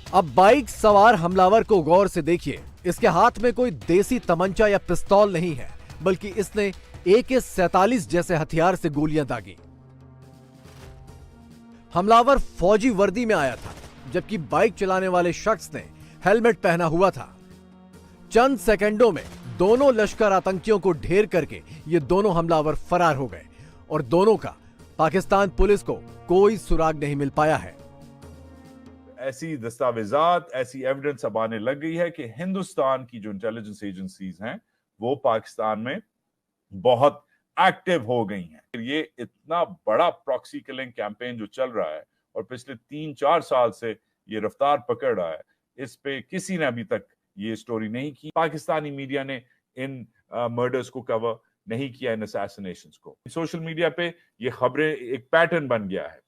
अब बाइक सवार हमलावर को गौर से देखिए। इसके हाथ में कोई देसी तमंचा या पिस्तौल नहीं है, बल्कि इसने AK-47 जैसे हथियार से गोलियां दागी। हमलावर फौजी वर्दी में आया था, जबकि बाइक चलाने वाले शख्स ने हेलमेट पहना हुआ था। चंद सेकंडों में दोनों लश्कर आतंकियों को ढेर करके ये दोनों हमलावर फरार हो गए और दोनों का पाकिस्तान पुलिस को कोई सुराग नहीं मिल पाया है। ऐसी दस्तावेजात, ऐसी एविडेंस अब आने लग गई है कि हिंदुस्तान की जो इंटेलिजेंस एजेंसीज हैं वो पाकिस्तान में बहुत एक्टिव हो गई हैं। ये इतना बड़ा प्रॉक्सी किलिंग कैंपेन जो चल रहा है और पिछले 3-4 साल से ये रफ्तार पकड़ रहा है, इस पे किसी ने अभी तक ये स्टोरी नहीं की। पाकिस्तानी मीडिया ने इन मर्डर्स को कवर नहीं किया, इन असैसिनेशंस को। सोशल मीडिया पे ये खबरें एक पैटर्न बन गया है।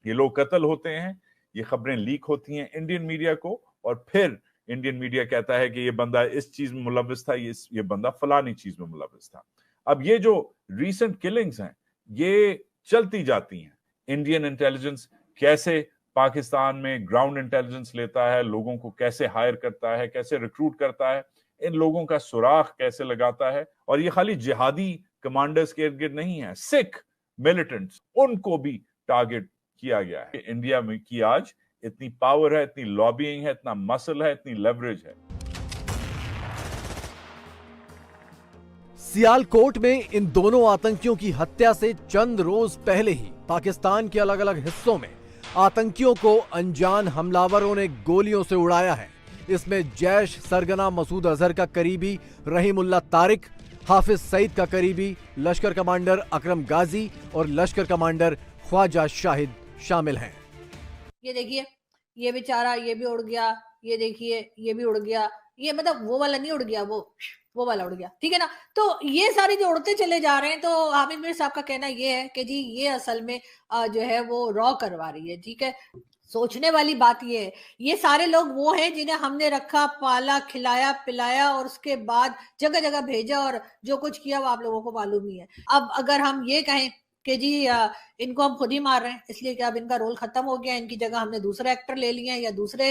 ये लोग कत्ल होते हैं, ये खबरें लीक होती हैं इंडियन मीडिया को, और फिर इंडियन मीडिया कहता है कि ये बंदा इस चीज में मुलव्विस था, ये बंदा फलानी चीज में मुलव्विस था। अब ये जो रीसेंट किलिंग्स हैं ये चलती जाती हैं। इंडियन इंटेलिजेंस कैसे पाकिस्तान में ग्राउंड इंटेलिजेंस लेता है, लोगों को कैसे हायर करता है, कैसे रिक्रूट करता है, इन लोगों का सुराग कैसे लगाता है। और ये खाली जिहादी कमांडर्स के इर्द गिर्द नहीं है, सिख मिलिटेंट्स, उनको भी टारगेट किया गया है। इंडिया में की आज इतनी पावर है, इतनी लॉबिंग है, इतना मसल है, इतनी लेवरेज है। सियालकोट में इन दोनों आतंकियों की हत्या से चंद रोज पहले ही पाकिस्तान के अलग अलग हिस्सों में आतंकियों को अनजान हमलावरों ने गोलियों से उड़ाया है। इसमें जैश सरगना मसूद अजहर का करीबी रहीमुल्लाह तारिक, हाफिज सईद का करीबी लश्कर कमांडर अकरम गाजी और लश्कर कमांडर ख्वाजा शाहिद शामिल हैं। ये देखिए, ये बेचारा ये भी उड़ गया, ये देखिए ये भी उड़ गया, ये मतलब वो वाला नहीं उड़ गया, वो वाला उड़ गया, ठीक है ना। तो ये सारे जो उड़ते चले जा रहे हैं, तो हामिद मीर साहब का कहना ये है कि जी ये असल में जो है वो रॉ करवा रही है, ठीक है। सोचने वाली बात ये है, ये सारे लोग वो हैं जिन्हें हमने रखा, पाला, खिलाया, पिलाया और उसके बाद जगह जगह भेजा और जो कुछ किया वो आप लोगों को मालूम ही है। अब अगर हम ये कहें कि जी इनको हम खुद ही मार रहे हैं इसलिए कि अब इनका रोल खत्म हो गया, इनकी जगह हमने दूसरे एक्टर ले लिए हैं या दूसरे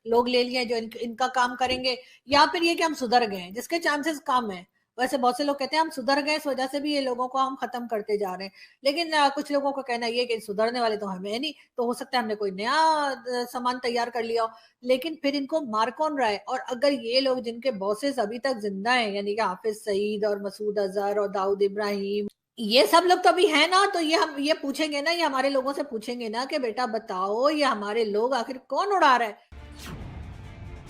लोग ले लिए हैं जो इनका काम करेंगे, या फिर ये कि हम सुधर गए हैं, जिसके चांसेस कम है। वैसे बहुत से लोग कहते हैं हम सुधर गए, इस वजह से भी ये लोगों को हम खत्म करते जा रहे हैं, लेकिन कुछ लोगों का कहना ये कि सुधरने वाले तो हमें नहीं, तो हो सकता है हमने कोई नया सामान तैयार कर लिया हो। लेकिन फिर इनको मार कौन रहा है? और अगर ये लोग जिनके बॉसेस अभी तक जिंदा हैं, यानी कि हाफिज सईद और मसूद अजहर और दाऊद इब्राहिम, ये सब लोग तो अभी है ना, तो ये हम ये पूछेंगे ना, ये हमारे लोगों से पूछेंगे ना कि बेटा बताओ ये हमारे लोग आखिर कौन उड़ा रहा है।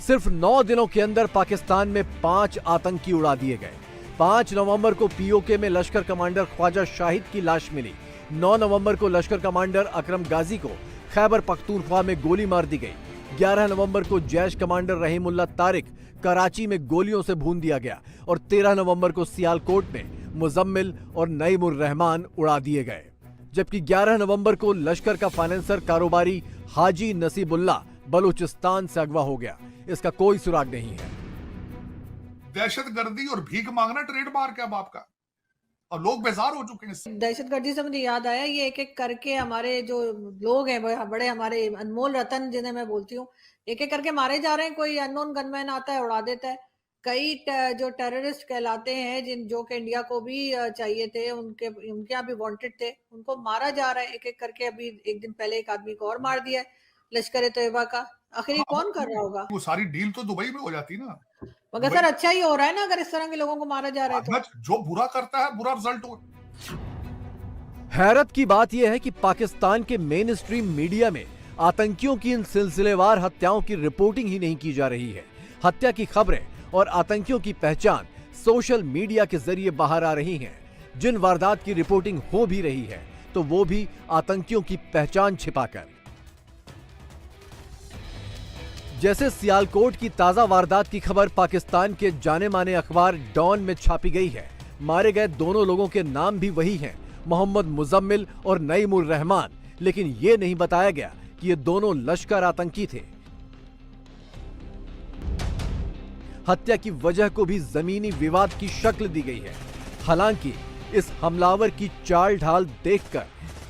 सिर्फ 9 दिनों के अंदर पाकिस्तान में 5 आतंकी उड़ा दिए गए। 5 नवंबर को पीओके में लश्कर कमांडर ख्वाजा शाहिद की लाश मिली। 9 नवंबर को लश्कर कमांडर अकरम गाजी को खैबर पख्तूनख्वा में गोली मार दी गई। 11 नवंबर को जैश कमांडर रहीमुल्लाह तारिक कराची में गोलियों से भून दिया गया और 13 नवंबर को सियालकोट में मुजम्मिल और नईमुर रहमान उड़ा दिए गए। जबकि 11 नवंबर को लश्कर का फाइनेंसर कारोबारी हाजी नसीबुल्लाह बलूचिस्तान से अगवा हो गया। इसका कोई सुराग नहीं है। दहशतगर्दी और भीख मांगना ट्रेडमार्क है अब आपका, और लोग बेजार हो चुके हैं। दहशतगर्दी से मुझे याद आया, ये एक एक करके हमारे जो लोग हैं, बड़े हमारे अनमोल रतन जिन्हें मैं बोलती हूँ, एक एक करके मारे जा रहे हैं। कोई अननोन गनमैन आता है उड़ा देता है। कई जो टेररिस्ट कहलाते हैं जो कि इंडिया को भी चाहिए थे, उनके यहाँ भी वांटेड थे, उनको मारा जा रहा है एक एक करके। अभी एक दिन पहले एक आदमी को और मार दिया है लश्कर तैयबा का। आखिर ये कौन कर रहा होगा? वो सारी डील तो दुबई में हो जाती ना। मगर सर अच्छा ही हो रहा है ना अगर इस तरह के लोगों को मारा जा रहा है तो। जो बुरा करता है बुरा रिजल्ट हो। हैरत की बात यह है कि पाकिस्तान के मेन स्ट्रीम मीडिया में आतंकियों की इन सिलसिलेवार हत्याओं की रिपोर्टिंग ही नहीं की जा रही है। हत्या की खबरें और आतंकियों की पहचान सोशल मीडिया के जरिए बाहर आ रही हैं। जिन वारदात की रिपोर्टिंग हो भी रही है तो वो भी आतंकियों की पहचान छिपाकर। जैसे सियालकोट की ताजा वारदात की खबर पाकिस्तान के जाने माने अखबार डॉन में छापी गई है। मारे गए दोनों लोगों के नाम भी वही हैं, मोहम्मद मुजम्मिल और नईमुर रहमान, लेकिन ये नहीं बताया गया कि ये दोनों लश्कर आतंकी थे। हत्या की वजह को भी जमीनी विवाद की शक्ल दी गई है। हालांकि इस हमलावर की चाल ढाल देखकर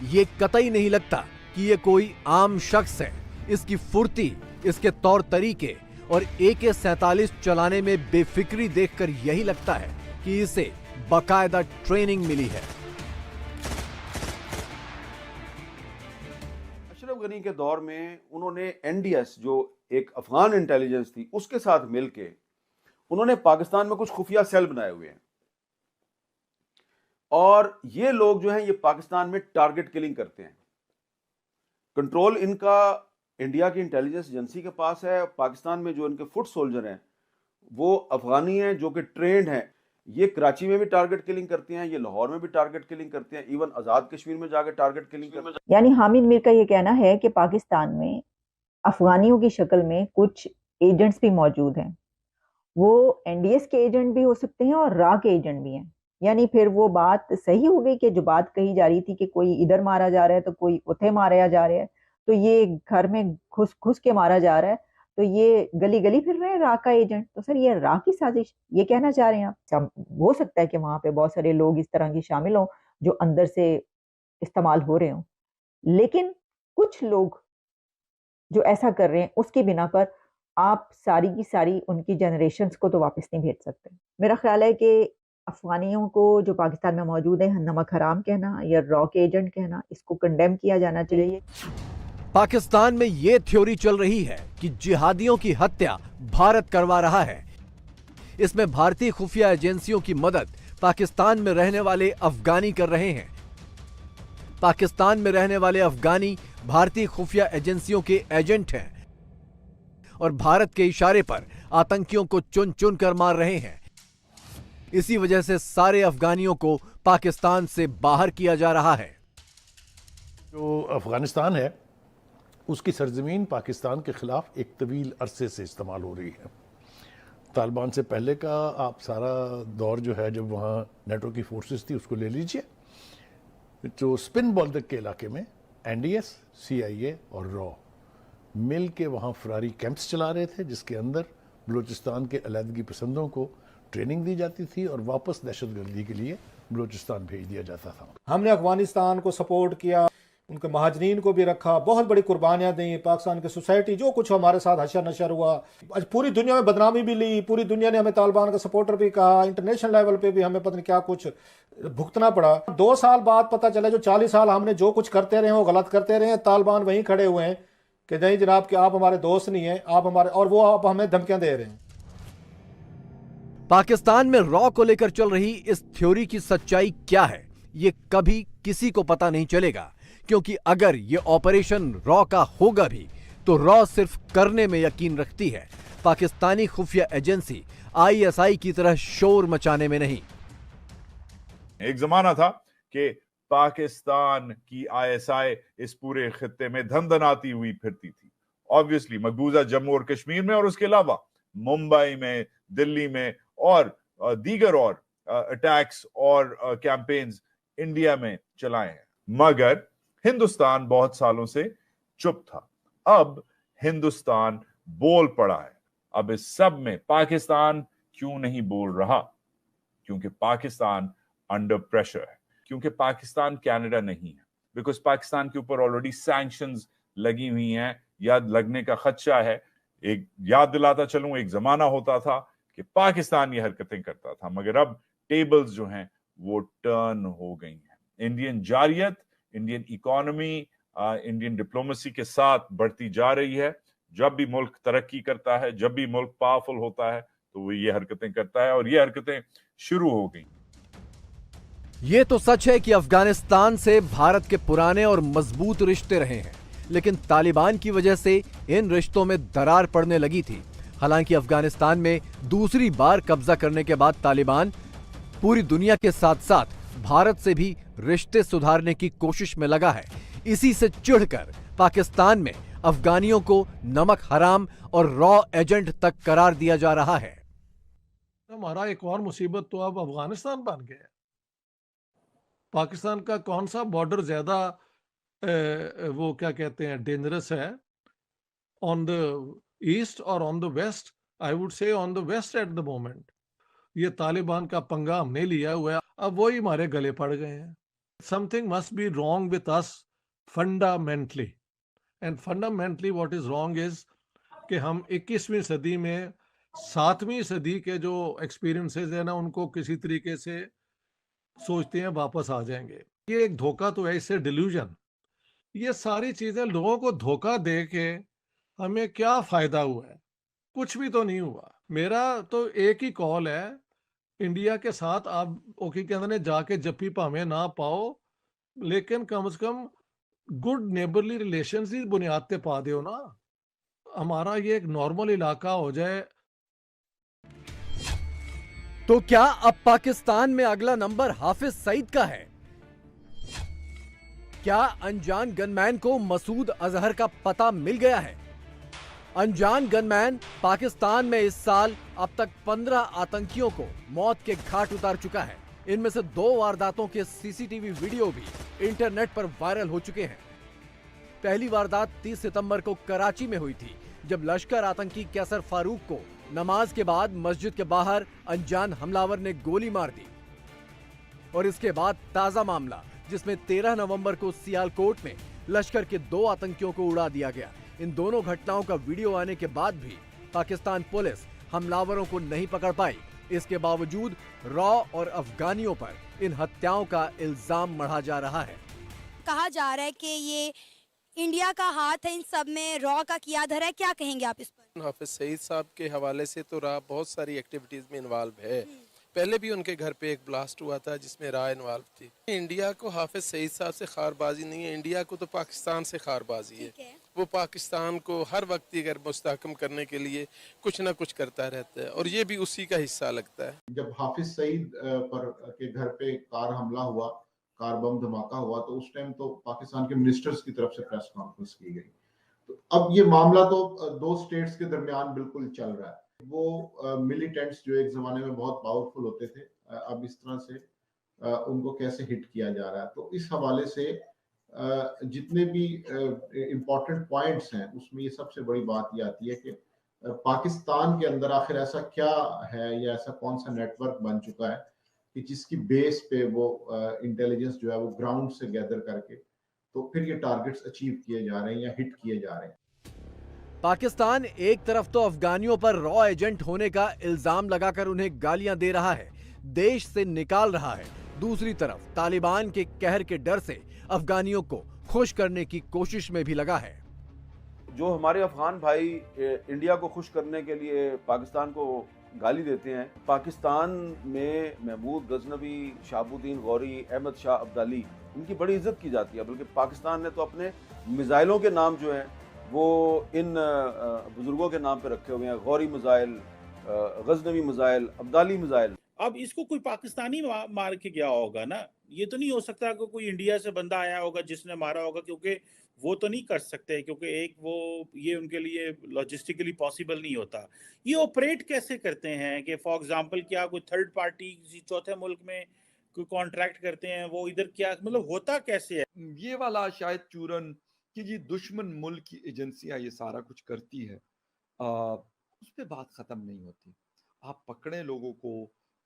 ये कतई नहीं लगता कि ये कोई आम शख्स है। इसकी फुर्ती, इसके तौर तरीके और AK-47 चलाने में बेफिक्री देखकर यही लगता है कि इसे बाकायदा ट्रेनिंग मिली है। अशरफ गनी के दौर में उन्होंने NDS जो एक अफगान इंटेलिजेंस थी उसके साथ मिलके उन्होंने पाकिस्तान में कुछ खुफिया सेल बनाए हुए हैं और ये लोग जो हैं ये पाकिस्तान में टारगेट किलिंग करते हैं। कंट्रोल इनका इंडिया की इंटेलिजेंस एजेंसी के पास है। पाकिस्तान में जो इनके फुट सोल्जर हैं वो अफगानी हैं जो कि ट्रेंड हैं। ये कराची में भी टारगेट किलिंग करते हैं, ये लाहौर में भी टारगेट किलिंग करते हैं, इवन आज़ाद कश्मीर में जाकर टारगेट किलिंग करते हैं। यानी हामिद मीर का ये कहना है कि पाकिस्तान में अफगानियों की शक्ल में कुछ एजेंट्स भी मौजूद हैं। वो NDS के एजेंट भी हो सकते हैं और रा के एजेंट भी हैं। यानी फिर वो बात सही हो गई कि जो बात कही जा रही थी कि कोई इधर मारा जा रहा है तो कोई उथे मारा जा रहा है, तो ये घर में घुस घुस के मारा जा रहा है, तो ये गली गली फिर रहे हैं रा का एजेंट। तो सर ये रा की साजिश ये कहना चाह रहे हैं आप? हो सकता है कि वहां पे बहुत सारे लोग इस तरह के शामिल हों जो अंदर से इस्तेमाल हो रहे हों, लेकिन कुछ लोग जो ऐसा कर रहे हैं उसकी बिना पर आप सारी की सारी उनकी जनरेशन्स को तो वापस नहीं भेज सकते। मेरा ख्याल है कि अफगानियों को जो पाकिस्तान में मौजूद है नमक हराम कहना या रॉ के एजेंट कहना, इसको कंडेम किया जाना चाहिए। पाकिस्तान में यह थ्योरी चल रही है कि जिहादियों की हत्या भारत करवा रहा है। इसमें भारतीय खुफिया एजेंसियों की मदद पाकिस्तान में रहने वाले अफगानी कर रहे हैं। पाकिस्तान में रहने वाले अफगानी भारतीय खुफिया एजेंसियों के एजेंट हैं और भारत के इशारे पर आतंकियों को चुन चुन कर मार रहे हैं। इसी वजह से सारे अफगानियों को पाकिस्तान से बाहर किया जा रहा है। जो अफगानिस्तान है उसकी सरजमीन पाकिस्तान के खिलाफ एक तवील अरसे से इस्तेमाल हो रही है। तालिबान से पहले का आप सारा दौर जो है जब वहाँ नेटो की फोर्सेस थी उसको ले लीजिए। जो स्पिन बोल्दक के इलाके में NDS, CIA और रॉ मिल के वहाँ फरारी कैंप्स चला रहे थे जिसके अंदर बलूचिस्तान के अलहदगी पसंदों को ट्रेनिंग दी जाती थी और वापस दहशतगर्दी के लिए बलूचिस्तान भेज दिया जाता था। हमने अफगानिस्तान को सपोर्ट किया, उनके महाजरीन को भी रखा, बहुत बड़ी कुर्बानियां दी। पाकिस्तान की सोसाइटी जो कुछ हमारे साथ हशर नशर हुआ, आज पूरी दुनिया में बदनामी भी ली, पूरी दुनिया ने हमें तालिबान का सपोर्टर भी कहा, इंटरनेशनल लेवल पे भी हमें पता नहीं क्या कुछ भुगतना पड़ा। 2 साल बाद पता चला जो 40 साल हमने जो कुछ करते रहे वो गलत करते रहे। तालिबान वहीं खड़े हुए हैं कि नहीं जनाब कि आप हमारे दोस्त नहीं हैं, आप हमारे, और वो आप हमें धमकियां दे रहे हैं। पाकिस्तान में रॉ को लेकर चल रही इस थ्योरी की सच्चाई क्या है ये कभी किसी को पता नहीं चलेगा, क्योंकि अगर ये ऑपरेशन रॉ का होगा भी तो रॉ सिर्फ करने में यकीन रखती है, पाकिस्तानी खुफिया एजेंसी ISI की तरह शोर मचाने में नहीं। एक जमाना था कि पाकिस्तान की ISI इस पूरे खित्ते में धनधनाती हुई फिरती थी। ऑब्वियसली मकबूजा जम्मू और कश्मीर में और उसके अलावा मुंबई में, दिल्ली में और दीगर और अटैक्स और कैंपेन्स इंडिया में चलाए हैं, मगर हिंदुस्तान बहुत सालों से चुप था। अब हिंदुस्तान बोल पड़ा है। अब इस सब में पाकिस्तान क्यों नहीं बोल रहा? क्योंकि पाकिस्तान अंडर प्रेशर है, क्योंकि पाकिस्तान कनाडा नहीं है, बिकॉज पाकिस्तान के ऊपर ऑलरेडी सैंक्शंस लगी हुई हैं या लगने का खदशा है। एक याद दिलाता चलूं, एक जमाना होता था कि पाकिस्तान ये हरकतें करता था, मगर अब टेबल्स जो हैं वो टर्न हो गई हैं। इंडियन जारियत, इंडियन इकोनॉमी, इंडियन डिप्लोमेसी के साथ बढ़ती जा रही है। जब भी मुल्क तरक्की करता है, जब भी मुल्क पावरफुल होता है, तो वो ये हरकतें करता है और ये हरकतें शुरू हो गई। ये तो सच है कि अफगानिस्तान से भारत के पुराने और मजबूत रिश्ते रहे हैं, लेकिन तालिबान की वजह से इन रिश्तों में दरार पड़ने लगी थी। हालांकि अफगानिस्तान में दूसरी बार कब्जा करने के बाद तालिबान पूरी दुनिया के साथ साथ भारत से भी रिश्ते सुधारने की कोशिश में लगा है। इसी से चिढ़कर पाकिस्तान में अफगानियों को नमक हराम और रॉ एजेंट तक करार दिया जा रहा है। हमारा एक और मुसीबत तो अब अफगानिस्तान बन गया। पाकिस्तान का कौन सा बॉर्डर ज्यादा वो क्या कहते हैं डेंजरस है, ऑन द ईस्ट और on the west? I would say on the west at the moment. ये तालिबान का पंगा हमने लिया हुआ है, अब वो ही हमारे गले पड़ गए हैं। Something must be wrong with us fundamentally, and fundamentally what is wrong is कि हम 21वीं सदी में 7वीं सदी के जो एक्सपीरियंसेस है ना उनको किसी तरीके से सोचते हैं वापस आ जाएंगे। ये एक धोखा तो है, इससे डिल्यूजन। ये सारी चीजें लोगों को धोखा दे के हमें क्या फायदा हुआ है? कुछ भी तो नहीं हुआ। मेरा तो एक ही कॉल है, इंडिया के साथ आप ओके कहते जाके जप्पी भावें ना पाओ, लेकिन कम से कम गुड नेबरली रिलेशंस की बुनियाद पे पा दो ना। हमारा ये एक नॉर्मल इलाका हो जाए। तो क्या अब पाकिस्तान में अगला नंबर हाफिज सईद का है? क्या अनजान गनमैन को मसूद अजहर का पता मिल गया है? अनजान गनमैन पाकिस्तान में इस साल अब तक 15 आतंकियों को मौत के घाट उतार चुका है। इनमें से 2 वारदातों के सीसीटीवी वीडियो भी इंटरनेट पर वायरल हो चुके हैं। पहली वारदात 30 सितंबर को कराची में हुई थी, जब लश्कर आतंकी कैसर फारूक को नमाज के बाद मस्जिद के बाहर अनजान हमलावर ने गोली मार दी। और इसके बाद ताजा मामला, जिसमें 13 नवंबर को सियालकोट में लश्कर के 2 आतंकियों को उड़ा दिया गया। इन दोनों घटनाओं का वीडियो आने के बाद भी पाकिस्तान पुलिस हमलावरों को नहीं पकड़ पाई। इसके बावजूद रॉ और अफगानियों पर इन हत्याओं का इल्जाम मढ़ा जा रहा है। कहा जा रहा है कि ये इंडिया का हाथ है इन सब में, रॉ का किया धरा है। क्या कहेंगे आप इस पर? हाफिज सईद साहब के हवाले से तो रॉ बहुत सारी एक्टिविटीज में इन्वॉल्व है। पहले भी उनके घर पे एक ब्लास्ट हुआ था जिसमें रॉ इन्वॉल्व थी। इंडिया को हाफिज सईद साहब से खारबाजी नहीं है, इंडिया को तो पाकिस्तान से खारबाजी है। वो पाकिस्तान को हर वक्त अगर मुस्तहकम करने के लिए कुछ ना कुछ करता रहता है, और ये भी उसी का हिस्सा लगता है। जब हाफिज सईद पर के घर पे कार हमला हुआ, कार बम धमाका हुआ, तो उस टाइम तो पाकिस्तान के मिनिस्टर्स की तरफ से प्रेस कॉन्फ्रेंस की गई। तो अब ये मामला तो 2 स्टेट्स के दरमियान बिल्कुल चल रहा है। वो मिलिटेंट्स जो एक जमाने में बहुत पावरफुल होते थे, अब इस तरह से उनको कैसे हिट किया जा रहा है। तो इस हवाले से जितने भी इम्पोर्टेंट पॉइंट्स हैं, उसमें ये सबसे बड़ी बात ये आती है कि पाकिस्तान के अंदर आखिर ऐसा क्या है या ऐसा कौन सा नेटवर्क बन चुका है कि जिसकी बेस पे वो इंटेलिजेंस जो है वो ग्राउंड से गैदर करके तो फिर ये टारगेट्स अचीव किए जा रहे हैं या हिट किए जा रहे हैं। पाकिस्तान एक तरफ तो अफगानियों पर रॉ एजेंट होने का इल्जाम लगाकर उन्हें गालियां दे रहा है, देश से निकाल रहा है। दूसरी तरफ तालिबान के कहर के डर से अफगानियों को खुश करने की कोशिश में भी लगा है। जो हमारे अफगान भाई इंडिया को खुश करने के लिए पाकिस्तान को गाली देते हैं, पाकिस्तान में महमूद गजनवी, शाहबुद्दीन गौरी, अहमद शाह अब्दाली, इनकी बड़ी इज्जत की जाती है। बल्कि पाकिस्तान ने तो अपने मिसाइलों के नाम जो हैं वो इन बुजुर्गों के नाम पे रखे हुए हैं, Gauri missile, Ghaznavi missile, Abdali missile. अब इसको कोई पाकिस्तानी मार के गया होगा ना, ये तो नहीं हो सकता कि कोई इंडिया से बंदा आया होगा जिसने मारा होगा, क्योंकि वो तो नहीं कर सकते, क्योंकि एक वो ये उनके लिए लॉजिस्टिकली पॉसिबल नहीं होता। ये ऑपरेट कैसे करते हैं कि फॉर एग्जांपल क्या कोई थर्ड पार्टी किसी चौथे मुल्क में कोई कॉन्ट्रैक्ट करते हैं, वो इधर क्या मतलब होता कैसे है? ये वाला शायद चूरन कि जी दुश्मन मुल्क की एजेंसियां ये सारा कुछ करती है, उस पर बात खत्म नहीं होती। आप पकड़े लोगों को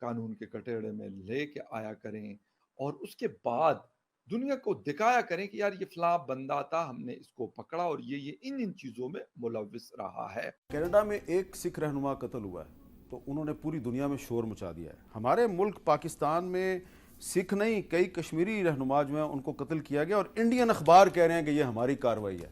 कानून के कटघरे में लेके आया करें और उसके बाद दुनिया को दिखाया करें कि यार ये फला बंदा था, हमने इसको पकड़ा और ये इन चीजों में मुलविस रहा है। कनाडा में एक सिख रहनुमा कत्ल हुआ है तो उन्होंने पूरी दुनिया में शोर मचा दिया है। हमारे मुल्क पाकिस्तान में सिख नहीं, कई कश्मीरी रहनुमा जो हैं उनको कत्ल किया गया और इंडियन अखबार कह रहे हैं कि ये हमारी कार्रवाई है।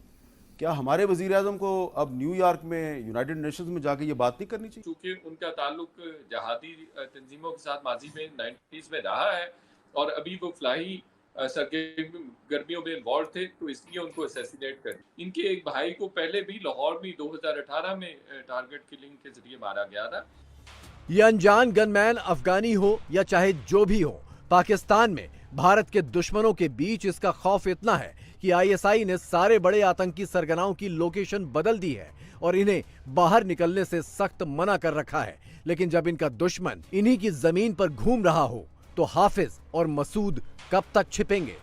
क्या हमारे वजीर आजम को अब न्यूयॉर्क में यूनाइटेड नेशंस में जाके ये बात नहीं करनी चाहिए? क्योंकि उनका ताल्लुक जहादी तंजीमों के साथ माजी में 90s में रहा है और अभी वो फ्लाई सरगर्मियों में इन्वॉल्व थे, तो इसलिए उनको असैसिनेट कर। इनके एक भाई को पहले भी लाहौर में 2018 में टारगेट किलिंग के जरिए मारा गया था। ये अनजान गनमैन अफगानी हो या चाहे जो भी हो, पाकिस्तान में भारत के दुश्मनों के बीच इसका खौफ इतना है कि आईएसआई ने सारे बड़े आतंकी सरगनाओं की लोकेशन बदल दी है और इन्हें बाहर निकलने से सख्त मना कर रखा है। लेकिन जब इनका दुश्मन इन्हीं की जमीन पर घूम रहा हो तो हाफिज और मसूद कब तक छिपेंगे?